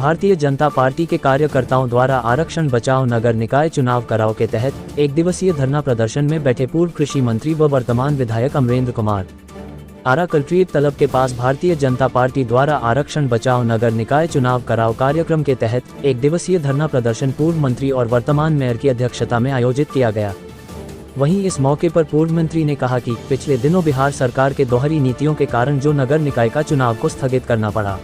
Bharatiya Janata party के कार्यकर्ताओं द्वारा आरक्षण बचाओ नगर निकाय चुनाव कराओ के तहत एक दिवसीय धरना प्रदर्शन में बैठे पूर्व कृषि मंत्री व वर्तमान विधायक अमरेंद्र कुमार। आरा कलेक्ट्रेट तलब के पास भारतीय जनता पार्टी द्वारा आरक्षण बचाओ नगर निकाय चुनाव कराओ कार्यक्रम के तहत एक दिवसीय धरना प्रदर्शन पूर्व मंत्री और वर्तमान मेयर की अध्यक्षता में आयोजित किया गया। वहीं इस मौके पर पूर्व मंत्री ने कहा कि पिछले दिनों बिहार सरकार के दोहरी नीतियों के कारण जो नगर निकाय का चुनाव को स्थगित करना पड़ा,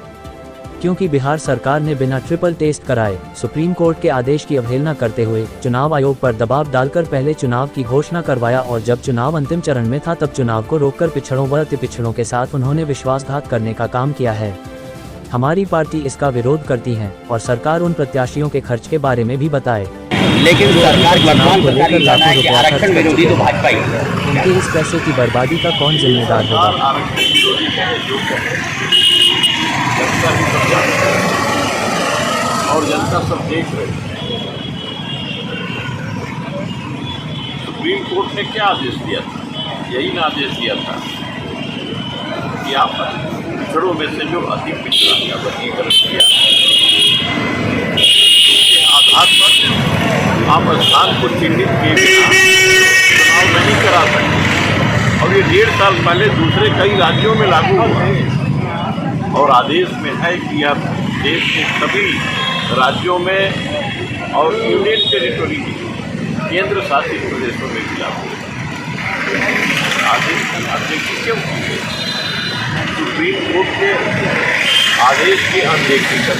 क्योंकि बिहार सरकार ने बिना ट्रिपल टेस्ट कराए सुप्रीम कोर्ट के आदेश की अवहेलना करते हुए चुनाव आयोग पर दबाव डालकर पहले चुनाव की घोषणा करवाया और जब चुनाव अंतिम चरण में था तब चुनाव को रोककर पिछड़ों व अति पिछड़ों के साथ उन्होंने विश्वासघात करने का काम किया है। हमारी पार्टी इसका विरोध करती है और सरकार उन प्रत्याशियों के खर्च के बारे में भी बताए। लेकिन सरकार वर्तमान को लेकर लाखों रुपया खर्च विरोधी तो भाजपा ही है। उनके इस पैसे की बर्बादी का कौन जिम्मेदार होगा? और जनता सब देख रही है। सुप्रीम कोर्ट ने क्या आदेश दिया था? यही ना आदेश दिया था कि आप पिछड़ों में से जो अति पिछड़ा या वर्गीकरण किया उसके आधार पर आप स्थान को चिन्हित किए बिना चुनाव नहीं करा सकते। और ये 1.5 साल पहले दूसरे कई राज्यों में लागू हुआ और आदेश में है कि आप देश के सभी राज्यों में और यूनियन टेरिटोरी केंद्र शासित प्रदेशों में भी लागू आदेश की अनदेखी क्यों की गई? सुप्रीम कोर्ट के आदेश की अनदेखी कर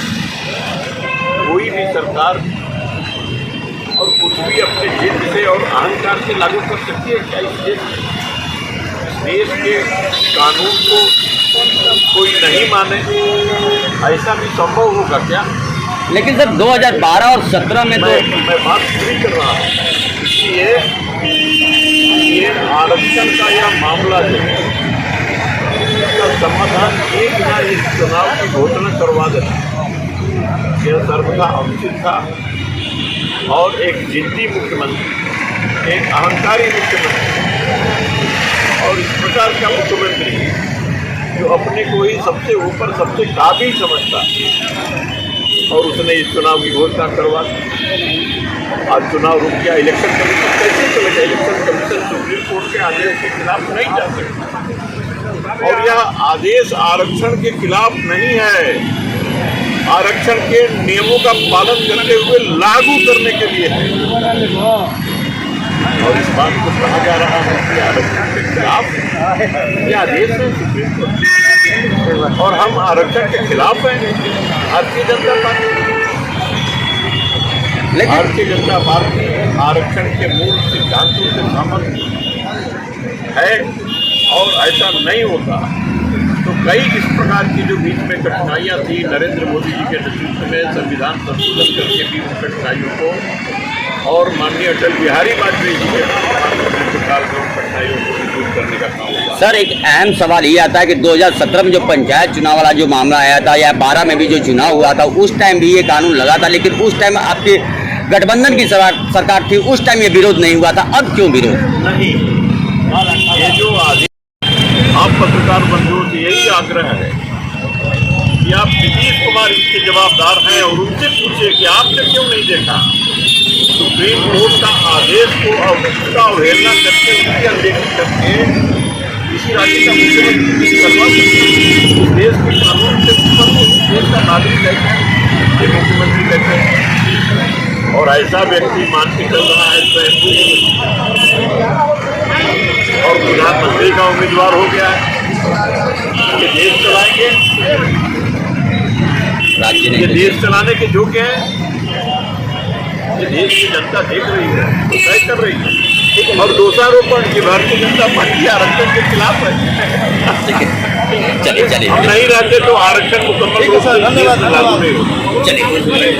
कोई भी सरकार और कुछ भी अपने जिद से और अहंकार से लागू कर सकती है क्या? इस देश के कानून को कोई नहीं माने, ऐसा भी संभव होगा क्या? लेकिन सर 2012 और 17 में मैं बात पूरी कर रहा हूँ। इसलिए ये आरक्षण का यह मामला जो है इसका समाधान एक ना एक चुनाव की घोषणा करवा देना यह सर्वथा अनुचित था। और एक जिद्दी मुख्यमंत्री, एक अहंकारी मुख्यमंत्री और इस प्रकार का मुख्यमंत्री जो अपने को ही सबसे ऊपर सबसे काबिल समझता और उसने इस चुनाव की घोषणा करवा दी। आज चुनाव रुक गया, इलेक्शन कमीशन कैसे चलेगा? इलेक्शन कमीशन सुप्रीम कोर्ट के आदेश के खिलाफ नहीं जा सकता और यह आदेश आरक्षण के खिलाफ नहीं है, आरक्षण के नियमों का पालन करते हुए लागू करने के लिए है। और इस बात को कहा जा रहा है कि आरक्षण के खिलाफ यह आदेश है सुप्रीम कोर्ट और हम आरक्षण के खिलाफ हैं। भारतीय जनता पार्टी आरक्षण के मूल सिद्धांतों से सहमत है और ऐसा नहीं होता तो कई इस प्रकार की जो बीच में कठिनाइयाँ थी, नरेंद्र मोदी जी के नेतृत्व में संविधान संशोधन करके भी उन कठिनाइयों को और माननीय अटल बिहारी वाजपेयी जी के काल में उन कठिनाइयों को दूर करने का काम हुआ। सर एक अहम सवाल ये आता है कि 2017 में जो पंचायत चुनाव वाला जो मामला आया था या 12 में भी जो चुनाव हुआ था उस टाइम भी ये कानून लगा था, लेकिन उस टाइम आपके गठबंधन की सरकार थी, उस टाइम ये विरोध नहीं हुआ था। अब क्यों विरोध नहीं? ये जो आदेश आप पत्रकार बंधुओं से यही आग्रह है कि आप नीतीश कुमार इसके जवाबदार हैं और उनसे पूछिए कि आपने क्यों नहीं देखा सुप्रीम कोर्ट का आदेश को उसका अवहेलना करके उसकी अनदेखी करके इसी राज्य का मुख्यमंत्री करवा सकते इस देश के कानून से ऊपर को इस देश का नागरिक कहते हैं, मुख्यमंत्री कहते हैं और ऐसा व्यक्ति मान के चल रहा है और प्रधानमंत्री का उम्मीदवार हो गया है। ये देश चलाएंगे, ये देश चलाने के योग्य हैं। ये देश की जनता देख रही है, तो तय कर रही है और दोषारोपण की भारतीय जनता पार्टी आरक्षण के खिलाफ है। चलिए हम नहीं रहते तो आरक्षण मुकम्मल रूप से लागू नहीं होगा। चलिए।